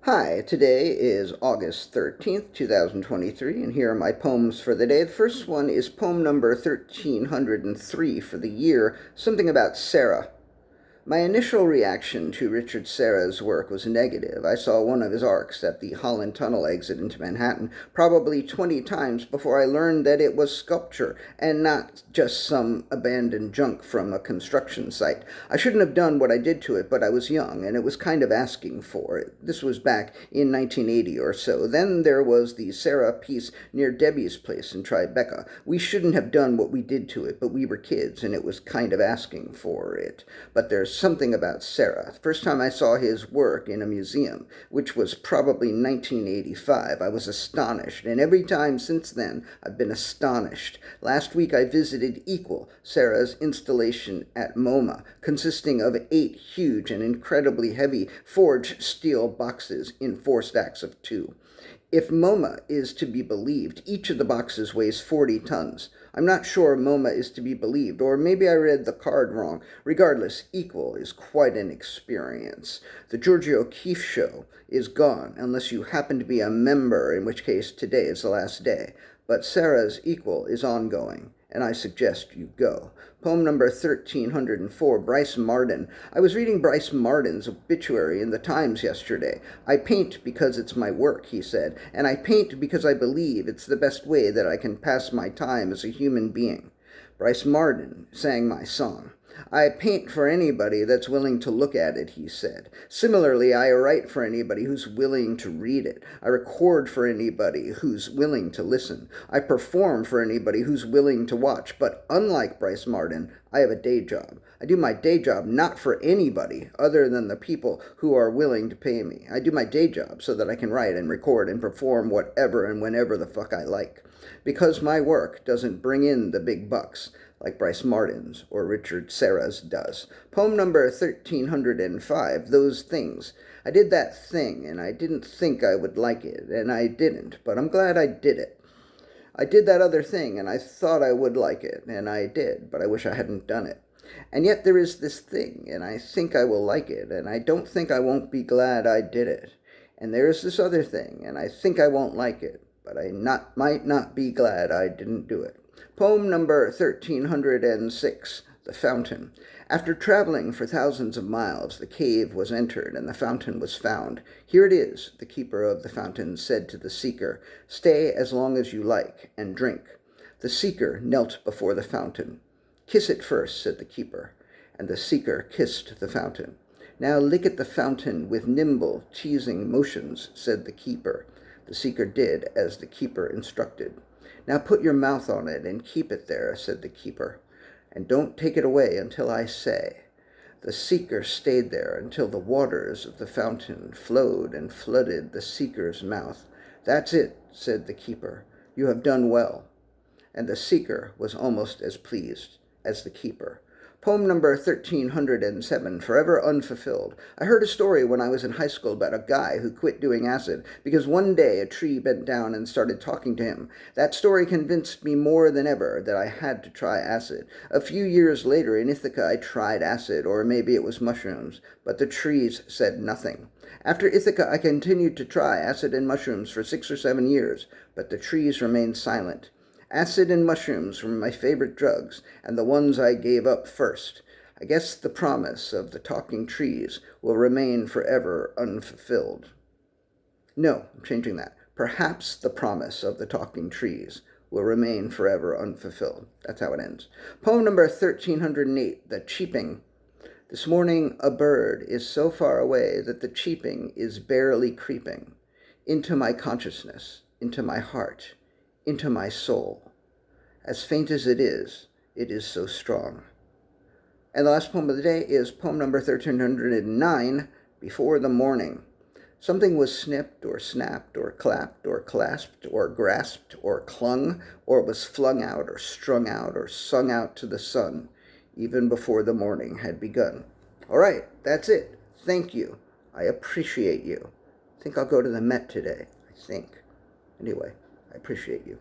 Hi, today is August 13th, 2023, and here are my poems for the day. The first one is poem number 1303 for the year, something about Serra. My initial reaction to Richard Serra's work was negative. I saw one of his arcs at the Holland Tunnel exit into Manhattan probably 20 times before I learned that it was sculpture and not just some abandoned junk from a construction site. I shouldn't have done what I did to it, but I was young, and it was kind of asking for it. This was back in 1980 or so. Then there was the Serra piece near Debbie's place in Tribeca. We shouldn't have done what we did to it, but we were kids, and it was kind of asking for it. But there's something about Serra. The first time I saw his work in a museum, which was probably 1985, I was astonished, and every time since then I've been astonished. Last week I visited Equal, Serra's installation at MOMA, consisting of 8 huge and incredibly heavy forged steel boxes in 4 stacks of 2. If MOMA is to be believed, each of the boxes weighs 40 tons. I'm not sure MOMA is to be believed, or maybe I read the card wrong. Regardless, Equal is quite an experience. The Georgia O'Keeffe show is gone, unless you happen to be a member, in which case today is the last day. But Serra's Equal is ongoing, and I suggest you go. Poem number 1304, Bryce Marden. I was reading Bryce Marden's obituary in the Times yesterday. I paint because it's my work, he said, and I paint because I believe it's the best way that I can pass my time as a human being. Bryce Marden sang my song. I paint for anybody that's willing to look at it, he said. Similarly, I write for anybody who's willing to read it. I record for anybody who's willing to listen. I perform for anybody who's willing to watch. But unlike Bryce Marden, I have a day job. I do my day job not for anybody other than the people who are willing to pay me. I do my day job so that I can write and record and perform whatever and whenever the fuck I like. Because my work doesn't bring in the big bucks like Bryce Marden's or Richard Serra's does. Poem number 1305, Those Things. I did that thing, and I didn't think I would like it, and I didn't, but I'm glad I did it. I did that other thing, and I thought I would like it, and I did, but I wish I hadn't done it. And yet there is this thing, and I think I will like it, and I don't think I won't be glad I did it. And there is this other thing, and I think I won't like it, but I might not be glad I didn't do it. Poem number 1306, The Fountain. After traveling for thousands of miles, the cave was entered and the fountain was found. Here it is, the keeper of the fountain said to the seeker. Stay as long as you like and drink. The seeker knelt before the fountain. Kiss it first, said the keeper, and the seeker kissed the fountain. Now lick at the fountain with nimble, teasing motions, said the keeper. The seeker did as the keeper instructed. Now put your mouth on it and keep it there, said the keeper, and don't take it away until I say. The seeker stayed there until the waters of the fountain flowed and flooded the seeker's mouth. That's it, said the keeper. You have done well. And the seeker was almost as pleased as the keeper. Poem number 1307, Forever Unfulfilled. I heard a story when I was in high school about a guy who quit doing acid because one day a tree bent down and started talking to him. That story convinced me more than ever that I had to try acid. A few years later in Ithaca I tried acid, or maybe it was mushrooms, but the trees said nothing. After Ithaca I continued to try acid and mushrooms for 6 or 7 years, but the trees remained silent. Acid and mushrooms were my favorite drugs, and the ones I gave up first. I guess the promise of the talking trees will remain forever unfulfilled. No, I'm changing that. Perhaps the promise of the talking trees will remain forever unfulfilled. That's how it ends. Poem number 1308, The Cheeping. This morning a bird is so far away that the cheeping is barely creeping into my consciousness, into my heart, into my soul. As faint as it is so strong. And the last poem of the day is poem number 1309, Before the Morning. Something was snipped or snapped or clapped or clasped or grasped or clung, or was flung out or strung out or sung out to the sun, even before the morning had begun. All right, that's it. Thank you. I appreciate you. I think I'll go to the Met today, I think. Anyway, I appreciate you.